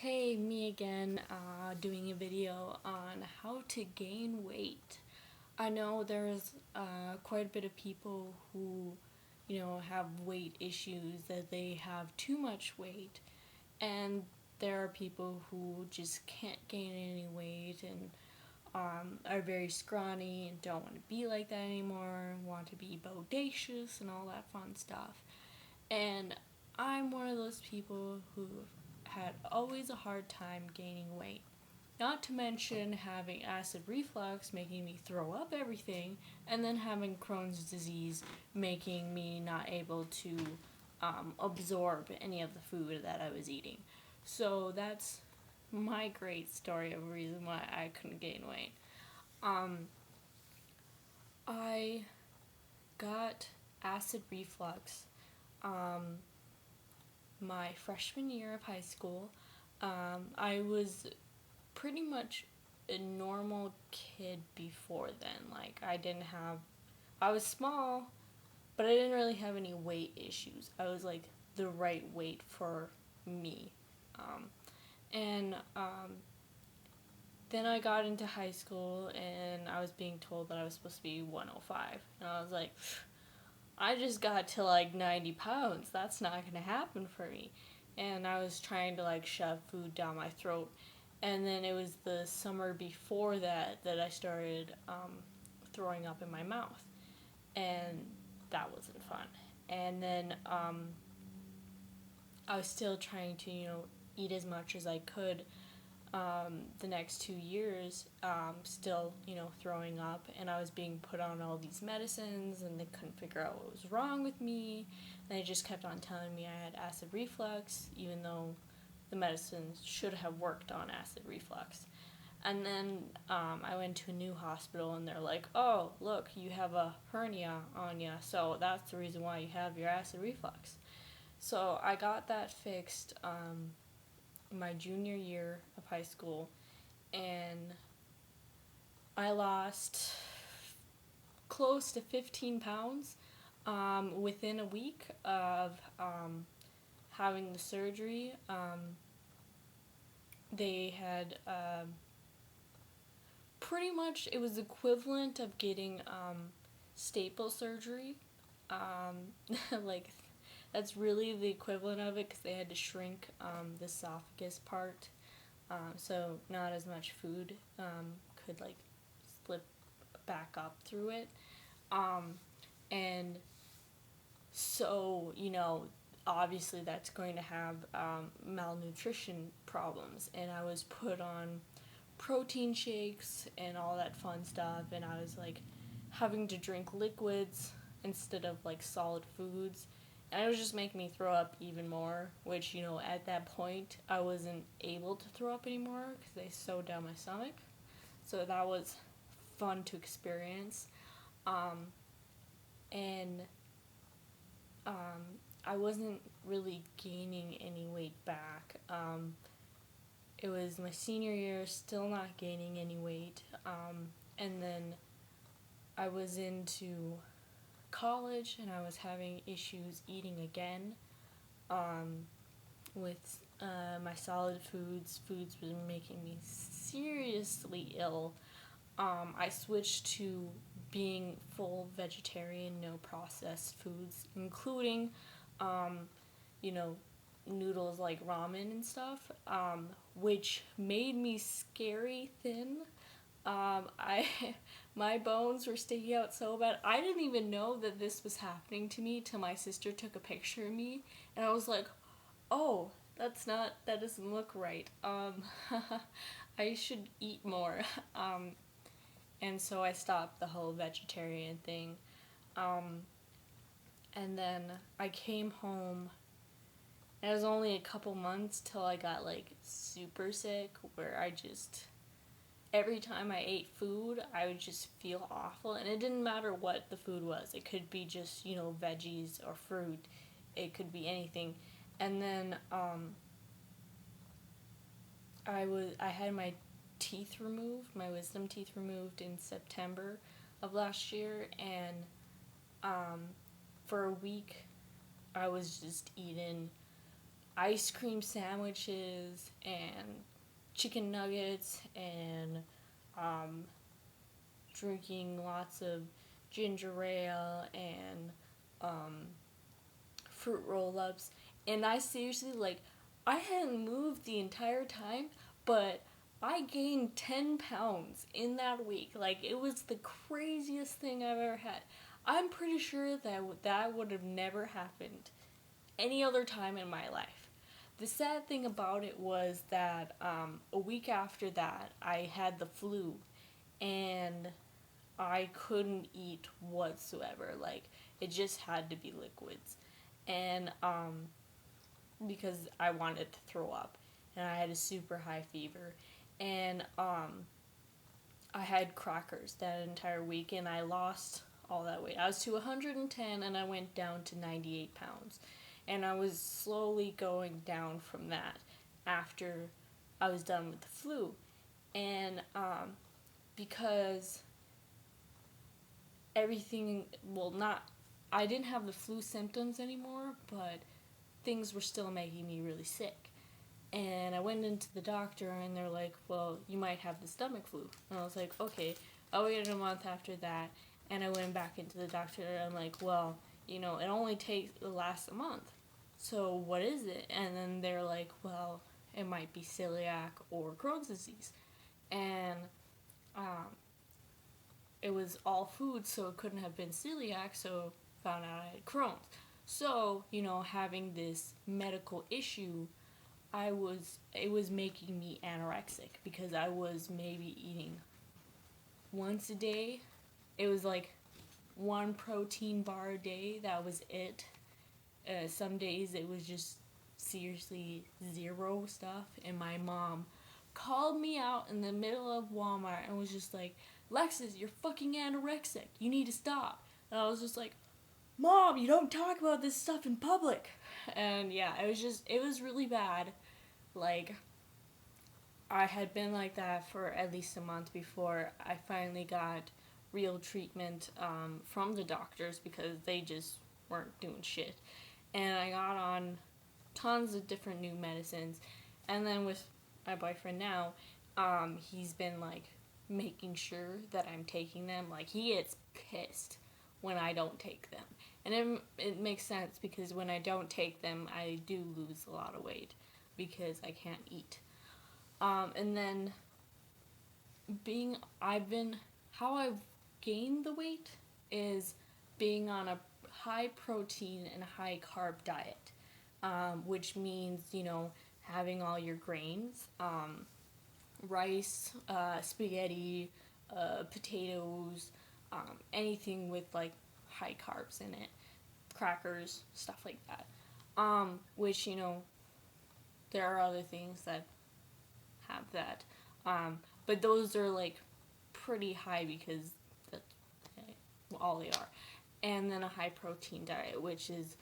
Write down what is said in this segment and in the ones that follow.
Hey, me again, doing a video on how to gain weight. I know there's quite a bit of people who, have weight issues, that they have too much weight, and there are people who just can't gain any weight and are very scrawny and don't want to be like that anymore, want to be bodacious and all that fun stuff. And I'm one of those people who had always a hard time gaining weight. Not to mention having acid reflux making me throw up everything, and then having Crohn's disease making me not able to absorb any of the food that I was eating. So that's my great story of a reason why I couldn't gain weight. Um, I got acid reflux my freshman year of high school. I was pretty much a normal kid before then. I was small, but I didn't really have any weight issues. I was like the right weight for me. And Then I got into high school and I was being told that I was supposed to be 105. And I was like, I just got to like 90 pounds. That's not going to happen for me. And I was trying to like shove food down my throat. And then it was the summer before that I started throwing up in my mouth. And that wasn't fun. And then I was still trying to, eat as much as I could the next 2 years, still, throwing up, and I was being put on all these medicines, and they couldn't figure out what was wrong with me. And they just kept on telling me I had acid reflux, even though the medicines should have worked on acid reflux. And then I went to a new hospital, and they're like, "Oh, look, you have a hernia on you, so that's the reason why you have your acid reflux." So I got that fixed my junior year of high school, and I lost close to 15 pounds within a week of having the surgery. They had pretty much, it was equivalent of getting staple surgery. Like, that's really the equivalent of it because they had to shrink the esophagus part, so not as much food could like slip back up through it. And so, obviously that's going to have malnutrition problems. And I was put on protein shakes and all that fun stuff, and I was like having to drink liquids instead of like solid foods. And it was just making me throw up even more, which, at that point, I wasn't able to throw up anymore because they sewed down my stomach. So that was fun to experience. And I wasn't really gaining any weight back. It was my senior year, still not gaining any weight. And then I was into college and I was having issues eating again with my solid foods. Foods were making me seriously ill. I switched to being full vegetarian, no processed foods, including, you know, noodles like ramen and stuff, which made me scary thin. I my bones were sticking out so bad. I didn't even know that this was happening to me till my sister took a picture of me, and I was like, "Oh, that doesn't look right. I should eat more." And so I stopped the whole vegetarian thing. Um, and then I came home. It was only a couple months till I got like super sick, where I just every time I ate food, I would just feel awful. And it didn't matter what the food was. It could be just, veggies or fruit. It could be anything. And then I had my teeth removed, my wisdom teeth removed in September of last year, and for a week I was just eating ice cream sandwiches and chicken nuggets and drinking lots of ginger ale and fruit roll-ups. And I seriously, like, I hadn't moved the entire time, but I gained 10 pounds in that week. Like, it was the craziest thing I've ever had. I'm pretty sure that would have never happened any other time in my life. The sad thing about it was that a week after that, I had the flu, and I couldn't eat whatsoever. Like, it just had to be liquids. And because I wanted to throw up, and I had a super high fever, and I had crackers that entire week, and I lost all that weight. I was to 110, and I went down to 98 pounds, and I was slowly going down from that after I was done with the flu, and because everything, well, not, I didn't have the flu symptoms anymore, but things were still making me really sick. And I went into the doctor, and they're like, well, you might have the stomach flu. And I was like, okay. I waited a month after that, and I went back into the doctor, and I'm like, well, it only lasts a month. So what is it? And then they're like, well, it might be celiac or Crohn's disease. And it was all food, so it couldn't have been celiac, so found out I had Crohn's. So, having this medical issue, it was making me anorexic because I was maybe eating once a day. It was like one protein bar a day, that was it. Some days it was just seriously zero stuff, and my mom called me out in the middle of Walmart and was just like, Lexus, you're fucking anorexic. You need to stop. And I was just like, Mom, you don't talk about this stuff in public. And yeah, it was really bad. Like, I had been like that for at least a month before I finally got real treatment from the doctors because they just weren't doing shit. And I got on tons of different new medicines. And then with my boyfriend now, he's been like making sure that I'm taking them. Like, he gets pissed when I don't take them. And it makes sense because when I don't take them, I do lose a lot of weight because I can't eat. And then how I've gained the weight is being on a high protein and high carb diet, which means, having all your grains, rice, spaghetti, potatoes, anything with like high carbs in it, crackers, stuff like that. Which, there are other things that have that. But those are like pretty high because that's all they are. And then a high protein diet, which is,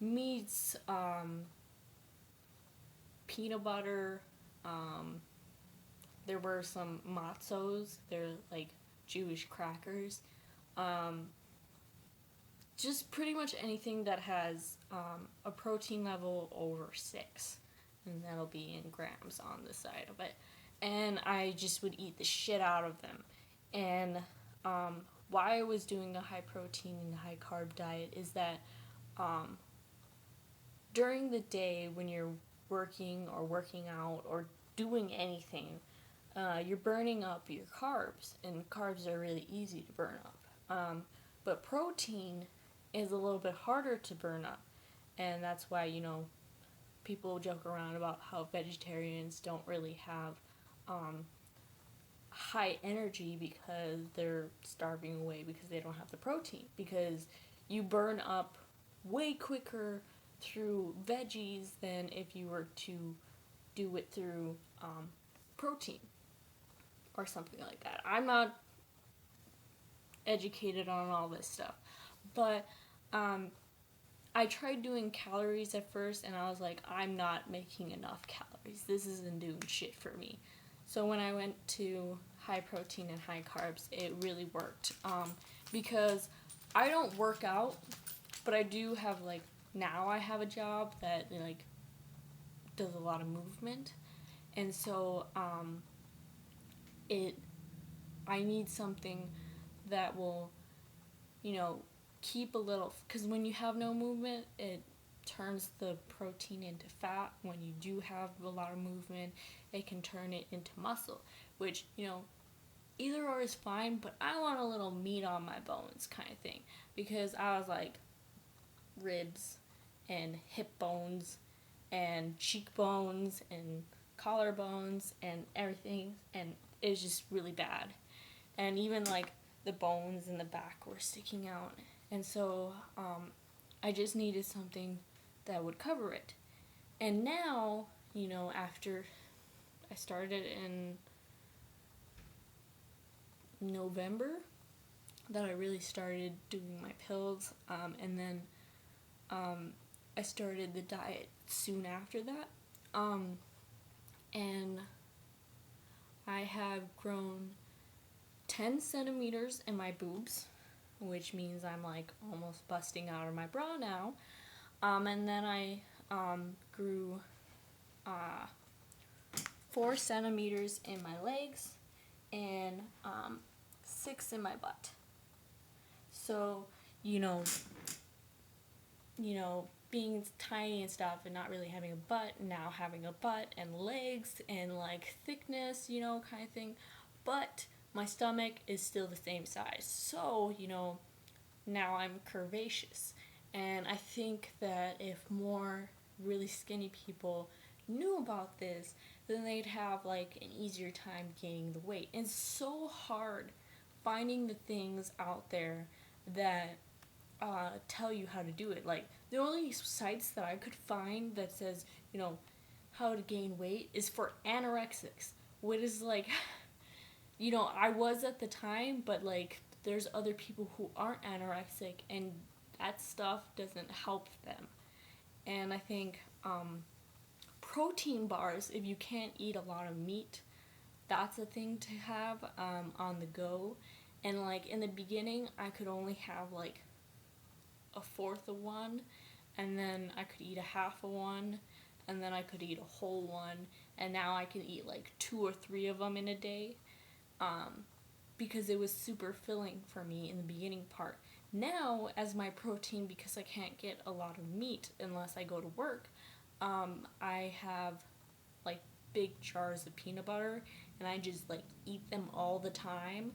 meats, peanut butter, there were some matzos, they're like Jewish crackers, just pretty much anything that has a protein level over 6, and that'll be in grams on the side of it. And I just would eat the shit out of them. And why I was doing a high protein and high carb diet is that during the day when you're working or working out or doing anything, you're burning up your carbs, and carbs are really easy to burn up. But protein is a little bit harder to burn up, and that's why, people joke around about how vegetarians don't really have high energy because they're starving away because they don't have the protein, because you burn up way quicker through veggies than if you were to do it through protein or something like that. I'm not educated on all this stuff, but I tried doing calories at first, and I was like, I'm not making enough calories. This isn't doing shit for me. So when I went to high protein and high carbs, it really worked. Because I don't work out, but I do have like now I have a job that like does a lot of movement, and so it I need something that will, you know, keep a little, because when you have no movement, it turns the protein into fat. When you do have a lot of movement, it can turn it into muscle, which, you know, either or is fine, but I want a little meat on my bones kind of thing, because I was like ribs and hip bones and cheekbones and collarbones and everything, and it was just really bad. And even like the bones in the back were sticking out, and so I just needed something that would cover it. And now, you know, after I started in November, that I really started doing my pills, and then I started the diet soon after that, and I have grown 10 centimeters in my boobs, which means I'm like almost busting out of my bra now. And then I grew 4 centimeters in my legs and 6 in my butt. So, you know, being tiny and stuff and not really having a butt, now having a butt and legs and like thickness, you know, kind of thing. But my stomach is still the same size. So, you know, now I'm curvaceous. And I think that if more really skinny people knew about this, then they'd have like an easier time gaining the weight. And it's so hard finding the things out there that tell you how to do it. Like, the only sites that I could find that says, you know, how to gain weight is for anorexics, which is like, you know, I was at the time, but like, there's other people who aren't anorexic, and that stuff doesn't help them. And I think protein bars, if you can't eat a lot of meat, that's a thing to have on the go. And like in the beginning, I could only have like a fourth of one, and then I could eat a half of one, and then I could eat a whole one, and now I can eat like 2 or 3 of them in a day, because it was super filling for me in the beginning part. Now, as my protein, because I can't get a lot of meat unless I go to work, I have like big jars of peanut butter, and I just like eat them all the time,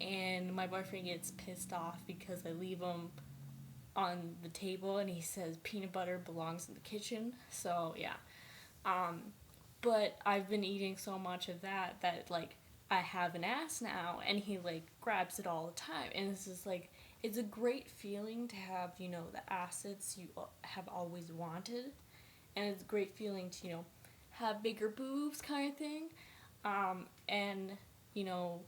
and my boyfriend gets pissed off because I leave them on the table, and he says peanut butter belongs in the kitchen. So yeah, but I've been eating so much of that like I have an ass now, and he like grabs it all the time, and it's just like, it's a great feeling to have, you know, the assets you have always wanted, and it's a great feeling to, you know, have bigger boobs kind of thing, and you know,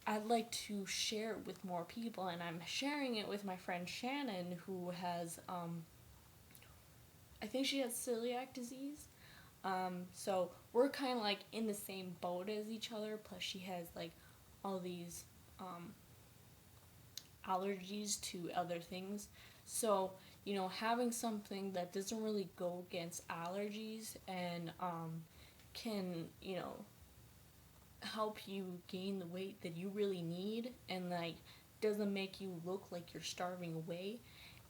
I'd like to share it with more people, and I'm sharing it with my friend Shannon, who has, I think she has celiac disease. So we're kind of like in the same boat as each other. Plus, she has like all these allergies to other things. So, you know, having something that doesn't really go against allergies and can, you know, help you gain the weight that you really need, and like doesn't make you look like you're starving away,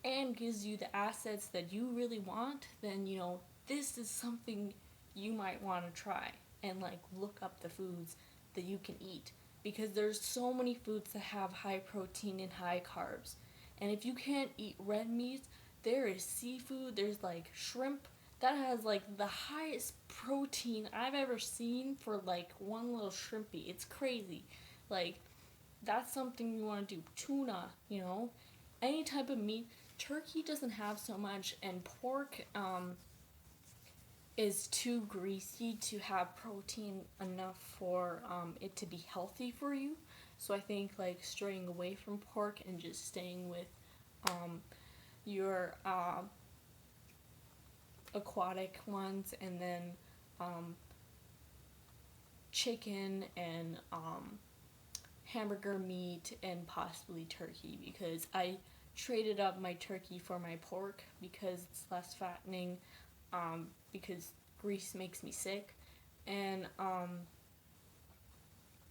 and gives you the assets that you really want, then, you know, this is something you might want to try, and like look up the foods that you can eat, because there's so many foods that have high protein and high carbs. And if you can't eat red meat, there is seafood, there's like shrimp that has like the highest protein I've ever seen for like one little shrimpy. It's crazy. Like, that's something you want to do. Tuna, you know, any type of meat. Turkey doesn't have so much, and pork is too greasy to have protein enough for it to be healthy for you. So I think like straying away from pork and just staying with your aquatic ones, and then chicken and hamburger meat and possibly turkey, because I traded up my turkey for my pork because it's less fattening, because grease makes me sick, and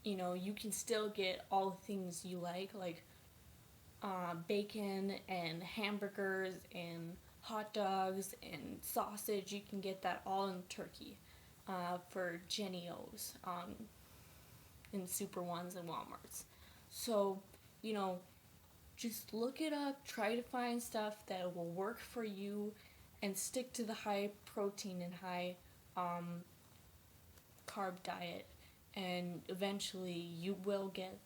you can still get all the things you like bacon and hamburgers and hot dogs and sausage. You can get that all in turkey for Jenny-O's in Super Ones and Walmarts. So, just look it up, try to find stuff that will work for you, and stick to the high protein and high carb diet. And eventually you will get,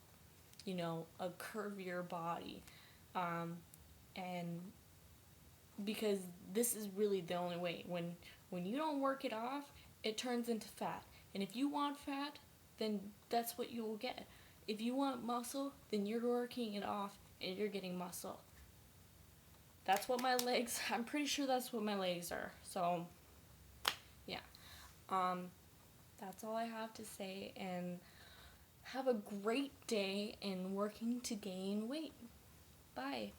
a curvier body. And because this is really the only way. When you don't work it off, it turns into fat. And if you want fat, then that's what you will get. If you want muscle, then you're working it off and you're getting muscle. That's what my legs, I'm pretty sure that's what my legs are. So, yeah. That's all I have to say, and have a great day in working to gain weight. Bye.